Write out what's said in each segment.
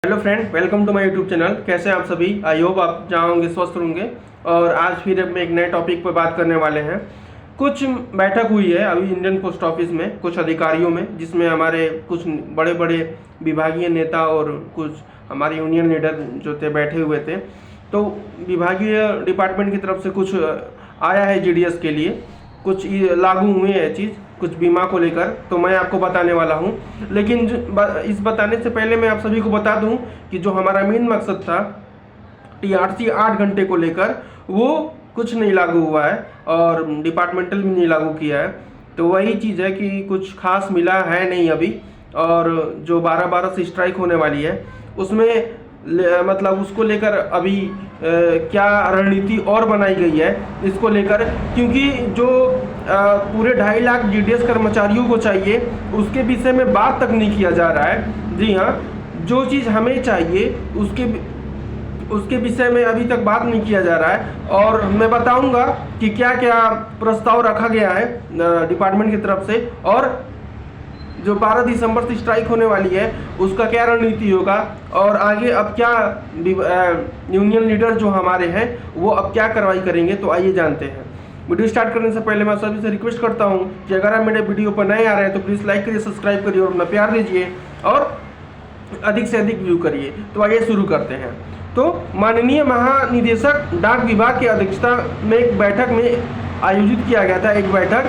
Hello friend, welcome to my YouTube channel. कैसे हैं आप सभी? आई होप आप जहाँ होंगे स्वस्थ होंगे। और आज फिर हम एक नए टॉपिक पर बात करने वाले हैं। कुछ बैठक हुई है अभी इंडियन पोस्ट ऑफिस में कुछ अधिकारियों में, जिसमें हमारे कुछ बड़े बड़े विभागीय नेता और कुछ हमारे यूनियन लीडर जो थे बैठे हुए थे। तो विभागीय डिपार्टमेंट की तरफ से कुछ आया है जीडीएस के लिए, कुछ लागू हुए हैं चीज़ कुछ बीमा को लेकर, तो मैं आपको बताने वाला हूं। लेकिन इस बताने से पहले मैं आप सभी को बता दूं कि जो हमारा मेन मकसद था टीआरसी 8 घंटे को लेकर, वो कुछ नहीं लागू हुआ है और डिपार्टमेंटल भी नहीं लागू किया है। तो वही चीज़ है कि कुछ खास मिला है नहीं अभी। और जो 12-12 से स्ट्राइक होने वाली है उसमें मतलब उसको लेकर अभी क्या रणनीति और बनाई गई है इसको लेकर, क्योंकि जो पूरे 2.5 लाख जीडीएस कर्मचारियों को चाहिए उसके विषय में बात तक नहीं किया जा रहा है। जी हाँ, जो चीज़ हमें चाहिए उसके विषय में अभी तक बात नहीं किया जा रहा है। और मैं बताऊंगा कि क्या क्या प्रस्ताव रखा गया है डिपार्टमेंट की तरफ से, और जो 12 दिसंबर से स्ट्राइक होने वाली है उसका क्या रणनीति होगा, और आगे अब क्या यूनियन लीडर जो हमारे हैं वो अब क्या कार्रवाई करेंगे। तो आइए जानते हैं। वीडियो स्टार्ट करने से पहले मैं सभी से रिक्वेस्ट करता हूं कि अगर आप मेरे वीडियो पर नए आ रहे हैं तो प्लीज़ लाइक करिए, सब्सक्राइब करिए और अपना प्यार दीजिए और अधिक से अधिक व्यू करिए। तो आइए शुरू करते हैं। तो माननीय महानिदेशक डाक विभाग की अध्यक्षता में एक बैठक में आयोजित किया गया था, एक बैठक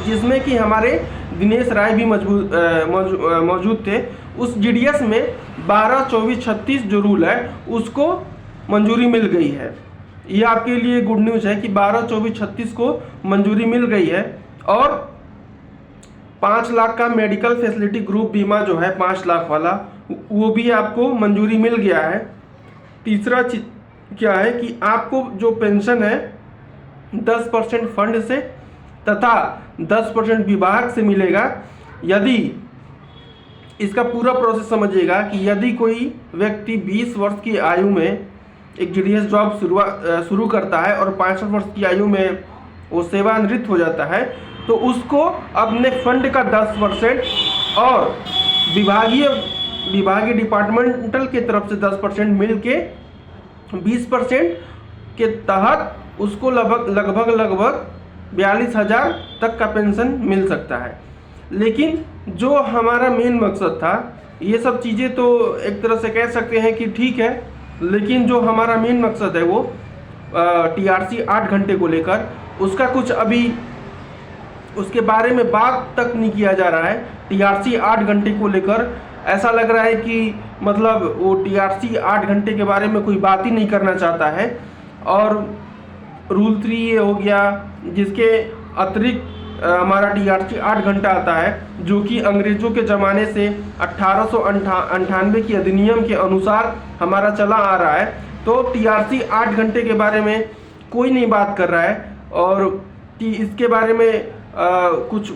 जिसमें कि हमारे दिनेश राय भी मौजूद थे। उस जीडीएस में 12, 24, 36 जो रूल है उसको मंजूरी मिल गई है। ये आपके लिए गुड न्यूज़ है कि 12, 24, 36 को मंजूरी मिल गई है। और 5 लाख का मेडिकल फैसिलिटी ग्रुप बीमा जो है 5 लाख वाला, वो भी आपको मंजूरी मिल गया है। तीसरा क्या है कि आपको जो पेंशन है 10% फंड से तथा 10% विभाग से मिलेगा। यदि इसका पूरा प्रोसेस समझिएगा कि यदि कोई व्यक्ति 20 वर्ष की आयु में एक जीडीएस जॉब शुरू करता है और 65 वर्ष की आयु में वो सेवानिवृत्त हो जाता है, तो उसको अपने फंड का 10% और विभागीय डिपार्टमेंटल के तरफ से 10% मिल के 20% के तहत उसको लगभग 42,000 तक का पेंशन मिल सकता है। लेकिन जो हमारा मेन मकसद था, ये सब चीज़ें तो एक तरह से कह सकते हैं कि ठीक है, लेकिन जो हमारा मेन मकसद है वो टीआरसी 8 घंटे को लेकर, उसका कुछ अभी उसके बारे में बात तक नहीं किया जा रहा है। टीआरसी 8 घंटे को लेकर ऐसा लग रहा है कि मतलब वो टीआरसी 8 घंटे के बारे में कोई बात ही नहीं करना चाहता है। और रूल 3 ये हो गया, जिसके अतिरिक्त हमारा टीआरसी 8 घंटा आता है, जो कि अंग्रेजों के ज़माने से 1898 की अधिनियम के अनुसार हमारा चला आ रहा है। तो टीआरसी 8 घंटे के बारे में कोई नहीं बात कर रहा है, और कि इसके बारे में कुछ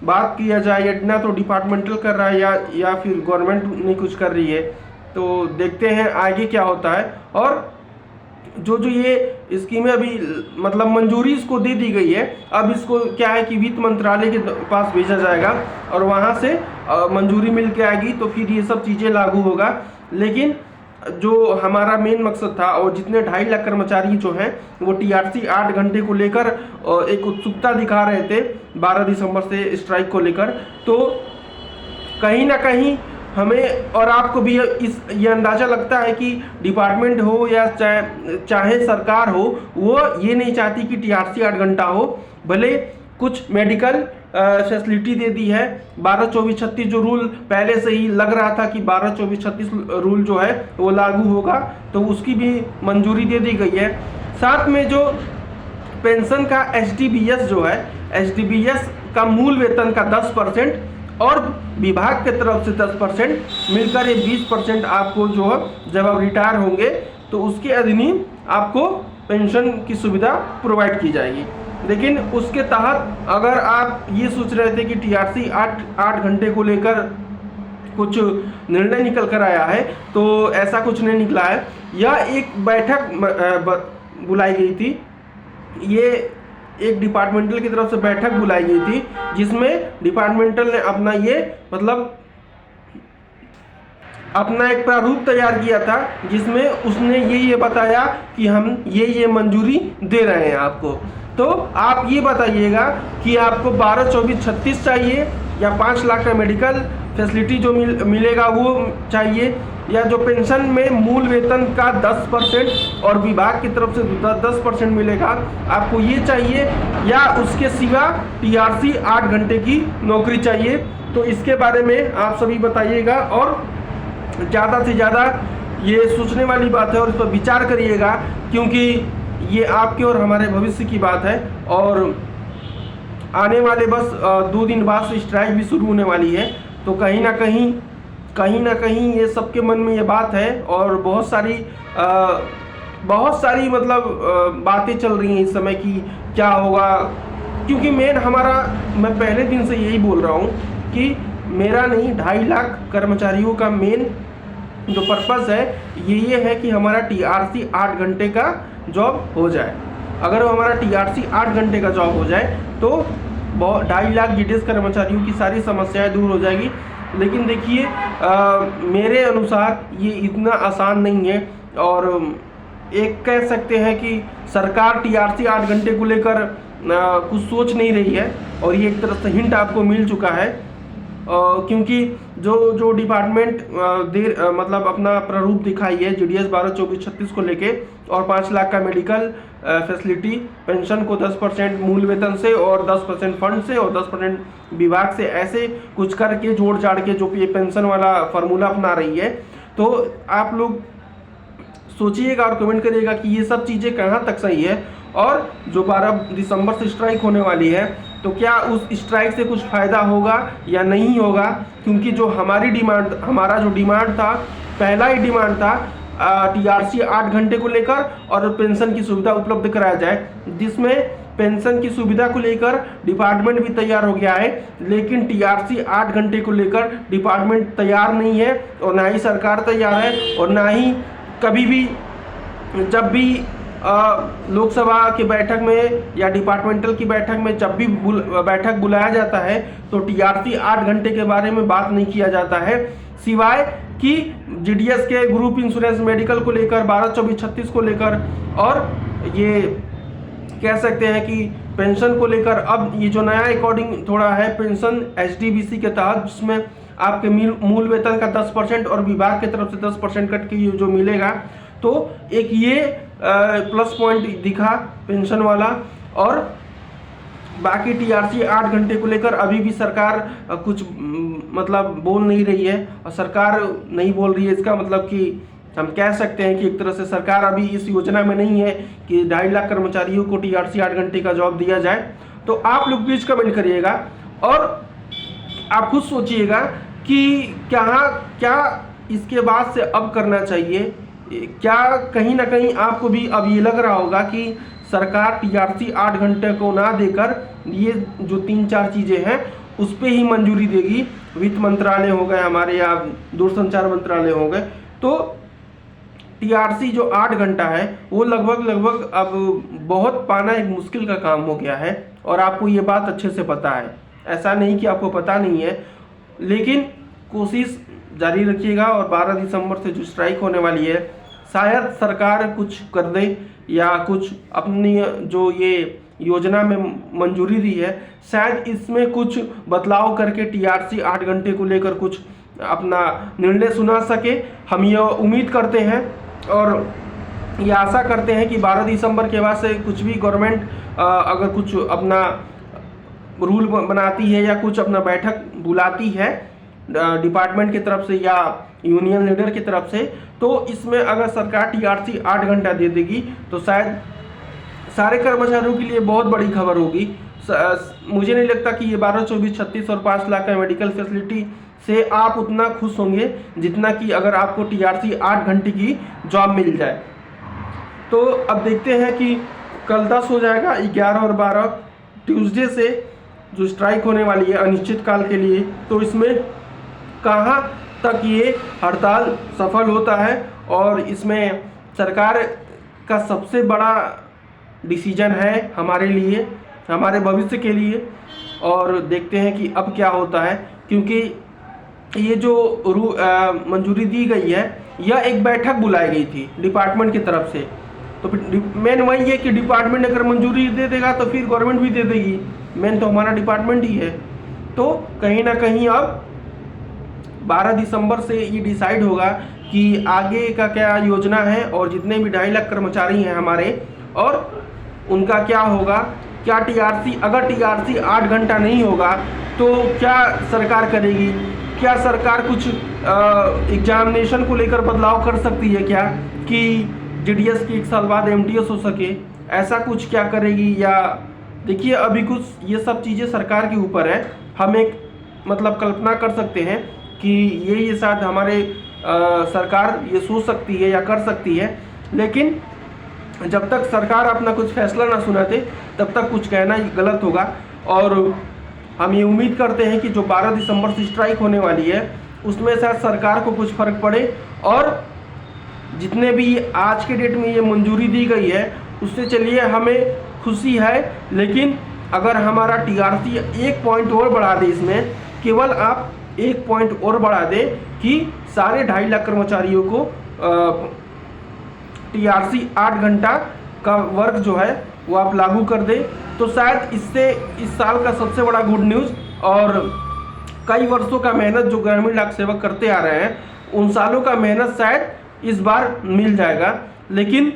बात किया जाए या ना, तो डिपार्टमेंटल कर रहा है या फिर गवर्नमेंट नहीं कुछ कर रही है। तो देखते हैं आगे क्या होता है। और जो ये स्कीमें अभी मतलब मंजूरी इसको दे दी गई है, अब इसको क्या है कि वित्त मंत्रालय के पास भेजा जाएगा और वहाँ से मंजूरी मिल के आएगी, तो फिर ये सब चीज़ें लागू होगा। लेकिन जो हमारा मेन मकसद था, और जितने 2.5 लाख कर्मचारी जो हैं वो टीआरसी 8 घंटे को लेकर एक उत्सुकता दिखा रहे थे 12 दिसंबर से स्ट्राइक को लेकर, तो कहीं ना कहीं हमें और आपको भी ये अंदाज़ा लगता है कि डिपार्टमेंट हो या चाहे सरकार हो, वो ये नहीं चाहती कि टीआरसी 8 घंटा हो। भले कुछ मेडिकल फैसिलिटी दे दी है, 12, 24, 36 जो रूल पहले से ही लग रहा था कि 12, 24, 36 रूल जो है वो लागू होगा, तो उसकी भी मंजूरी दे दी गई है। साथ में जो पेंशन का एचडीबीएस जो है, एचडीबीएस का मूल वेतन का 10% और विभाग के तरफ से 10% मिलकर ये 20% आपको जो है जब आप रिटायर होंगे तो उसके अधीन आपको पेंशन की सुविधा प्रोवाइड की जाएगी। लेकिन उसके तहत अगर आप ये सोच रहे थे कि टीआरसी 8 घंटे को लेकर कुछ निर्णय निकल कर आया है, तो ऐसा कुछ नहीं निकला है। यह एक बैठक बुलाई गई थी, ये एक डिपार्टमेंटल की तरफ से बैठक बुलाई गई थी, जिसमें डिपार्टमेंटल ने अपना ये मतलब अपना एक प्रारूप तैयार किया था जिसमें उसने ये बताया कि हम ये मंजूरी दे रहे हैं आपको। तो आप ये बताइएगा कि आपको 12, 24, 36 चाहिए या 5 लाख का मेडिकल फैसिलिटी जो मिलेगा वो चाहिए, या जो पेंशन में मूल वेतन का 10% और विभाग की तरफ से 10% मिलेगा आपको ये चाहिए, या उसके सिवा टीआरसी 8 घंटे की नौकरी चाहिए। तो इसके बारे में आप सभी बताइएगा और ज़्यादा से ज़्यादा ये सोचने वाली बात है और इस पर विचार करिएगा, क्योंकि ये आपके और हमारे भविष्य की बात है। और आने वाले बस 2 दिन बाद से स्ट्राइक भी शुरू होने वाली है। तो कहीं ना कहीं ये सबके मन में ये बात है और बहुत सारी मतलब बातें चल रही हैं इस समय कि क्या होगा। क्योंकि मैं पहले दिन से यही बोल रहा हूँ कि मेरा नहीं 2.5 लाख कर्मचारियों का मेन जो पर्पस है ये है कि हमारा टीआरसी 8 घंटे का जॉब हो जाए। अगर हमारा टीआरसी 8 घंटे का जॉब हो जाए तो 2.5 लाख जीडीएस कर्मचारियों की सारी समस्याएं दूर हो जाएगी। लेकिन देखिए मेरे अनुसार ये इतना आसान नहीं है, और एक कह सकते हैं कि सरकार टीआरसी 8 घंटे को लेकर कुछ सोच नहीं रही है, और ये एक तरह से हिंट आपको मिल चुका है। क्योंकि जो डिपार्टमेंट मतलब अपना प्रारूप दिखाई है जीडीएस 12, 24, 36 को लेके, और 5 लाख का मेडिकल फैसिलिटी, पेंशन को 10% मूल वेतन से और 10% फंड से और 10% विभाग से, ऐसे कुछ करके जोड़ जाड़ के जो ये पेंशन वाला फार्मूला अपना रही है। तो आप लोग सोचिएगा और कमेंट करिएगा कि ये सब चीज़ें कहाँ तक सही है। और जो 12 दिसंबर से स्ट्राइक होने वाली है तो क्या उस स्ट्राइक से कुछ फ़ायदा होगा या नहीं होगा, क्योंकि जो हमारा जो डिमांड था, पहला ही डिमांड था टीआरसी 8 घंटे को लेकर और पेंशन की सुविधा उपलब्ध कराया जाए, जिसमें पेंशन की सुविधा को लेकर डिपार्टमेंट भी तैयार हो गया है, लेकिन टीआरसी 8 घंटे को लेकर डिपार्टमेंट तैयार नहीं है और ना ही सरकार तैयार है, और ना ही कभी भी जब भी लोकसभा की बैठक में या डिपार्टमेंटल की बैठक में जब भी बैठक बुलाया जाता है तो टीआरसी 8 घंटे के बारे में बात नहीं किया जाता है, सिवाय कि जीडीएस के ग्रुप इंश्योरेंस मेडिकल को लेकर 12, 24, 36 को लेकर, और ये कह सकते हैं कि पेंशन को लेकर अब ये जो नया अकॉर्डिंग थोड़ा है पेंशन एचडीबीसी के तहत, जिसमें आपके मूल वेतन का 10% और विभाग की तरफ से 10% कट के जो मिलेगा, तो एक ये प्लस पॉइंट दिखा पेंशन वाला। और बाकी टीआरसी 8 घंटे को लेकर अभी भी सरकार कुछ मतलब बोल नहीं रही है, और सरकार नहीं बोल रही है इसका मतलब कि हम कह सकते हैं कि एक तरह से सरकार अभी इस योजना में नहीं है कि 2.5 लाख कर्मचारियों को टीआरसी 8 घंटे का जॉब दिया जाए। तो आप लोग प्लीज कमेंट करिएगा और आप खुद सोचिएगा कि क्या इसके बाद से अब करना चाहिए। क्या कहीं ना कहीं आपको भी अब ये लग रहा होगा कि सरकार टीआरसी 8 घंटे को ना देकर ये जो 3-4 चीज़ें हैं उस पर ही मंजूरी देगी। वित्त मंत्रालय हो गए हमारे, या दूरसंचार मंत्रालय हो गए, तो टीआरसी जो 8 घंटा है वो लगभग अब बहुत पाना एक मुश्किल का काम हो गया है, और आपको ये बात अच्छे से पता है। ऐसा नहीं कि आपको पता नहीं है, लेकिन कोशिश जारी रखिएगा। और 12 दिसंबर से जो स्ट्राइक होने वाली है, शायद सरकार कुछ कर दे या कुछ अपनी जो ये योजना में मंजूरी दी है, शायद इसमें कुछ बदलाव करके टीआरसी 8 घंटे को लेकर कुछ अपना निर्णय सुना सके। हम ये उम्मीद करते हैं और ये आशा करते हैं कि 12 दिसंबर के बाद से कुछ भी गवर्नमेंट अगर कुछ अपना रूल बनाती है या कुछ अपना बैठक बुलाती है डिपार्टमेंट की तरफ से या यूनियन लीडर की तरफ से, तो इसमें अगर सरकार टीआरसी 8 घंटा दे देगी तो शायद सारे कर्मचारियों के लिए बहुत बड़ी खबर होगी। मुझे नहीं लगता कि ये 12, 24, 36 और 5 लाख का मेडिकल फैसिलिटी से आप उतना खुश होंगे जितना कि अगर आपको टीआरसी 8 घंटे की जॉब मिल जाए। तो अब देखते हैं कि कल 10 हो जाएगा, 11 और 12 ट्यूसडे से जो स्ट्राइक होने वाली है अनिश्चित काल के लिए, तो इसमें कहाँ तक ये हड़ताल सफल होता है। और इसमें सरकार का सबसे बड़ा डिसीजन है हमारे लिए, हमारे भविष्य के लिए, और देखते हैं कि अब क्या होता है। क्योंकि ये जो मंजूरी दी गई है, यह एक बैठक बुलाई गई थी डिपार्टमेंट की तरफ से। तो मेन वही है कि डिपार्टमेंट अगर मंजूरी दे देगा तो फिर गवर्नमेंट भी दे देगी, मेन तो हमारा डिपार्टमेंट ही है। तो कहीं ना कहीं अब 12 दिसंबर से ये डिसाइड होगा कि आगे का क्या योजना है, और जितने भी 2.5 लाख कर्मचारी हैं हमारे, और उनका क्या होगा। क्या टीआरसी, अगर टीआरसी 8 घंटा नहीं होगा तो क्या सरकार करेगी? क्या सरकार कुछ एग्जामिनेशन को लेकर बदलाव कर सकती है क्या, कि जीडीएस की 1 साल बाद एमटीएस हो सके, ऐसा कुछ क्या करेगी? या देखिए अभी कुछ ये सब चीज़ें सरकार के ऊपर है। हम एक मतलब कल्पना कर सकते हैं कि ये शायद हमारे सरकार ये सोच सकती है या कर सकती है, लेकिन जब तक सरकार अपना कुछ फैसला ना सुनाते तब तक कुछ कहना ही गलत होगा। और हम ये उम्मीद करते हैं कि जो 12 दिसंबर से स्ट्राइक होने वाली है उसमें शायद सरकार को कुछ फर्क पड़े, और जितने भी आज के डेट में ये मंजूरी दी गई है उससे चलिए हमें खुशी है। लेकिन अगर हमारा टीआरसी 1 पॉइंट और बढ़ा दे, इसमें केवल आप 1 पॉइंट और बढ़ा दे कि सारे 2.5 लाख कर्मचारियों को टीआरसी 8 घंटा का वर्क जो है वो आप लागू कर दे, तो शायद इससे इस साल का सबसे बड़ा गुड न्यूज़, और कई वर्षों का मेहनत जो ग्रामीण डाक सेवक करते आ रहे हैं उन सालों का मेहनत शायद इस बार मिल जाएगा। लेकिन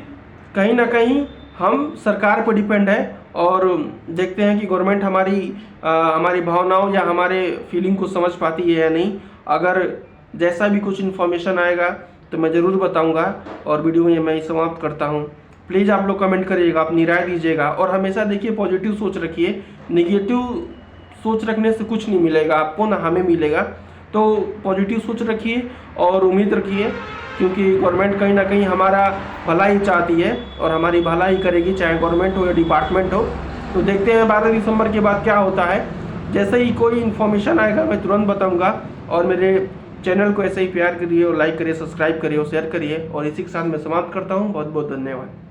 कहीं ना कहीं हम सरकार पर डिपेंड है, और देखते हैं कि गवर्नमेंट हमारी भावनाओं या हमारे फीलिंग को समझ पाती है या नहीं। अगर जैसा भी कुछ इन्फॉर्मेशन आएगा तो मैं ज़रूर बताऊंगा, और वीडियो में मैं समाप्त करता हूं। प्लीज़ आप लोग कमेंट करिएगा, अपनी राय दीजिएगा, और हमेशा देखिए पॉजिटिव सोच रखिए। नेगेटिव सोच रखने से कुछ नहीं मिलेगा आपको, ना हमें मिलेगा। तो पॉजिटिव सोच रखिए और उम्मीद रखिए, क्योंकि गवर्नमेंट कहीं ना कहीं हमारा भला ही चाहती है और हमारी भला ही करेगी, चाहे गवर्नमेंट हो या डिपार्टमेंट हो। तो देखते हैं 12 दिसंबर के बाद क्या होता है। जैसे ही कोई इन्फॉर्मेशन आएगा मैं तुरंत बताऊंगा, और मेरे चैनल को ऐसे ही प्यार करिए और लाइक करिए, सब्सक्राइब करिए और शेयर करिए। और इसी के साथ मैं समाप्त करता हूँ। बहुत बहुत धन्यवाद।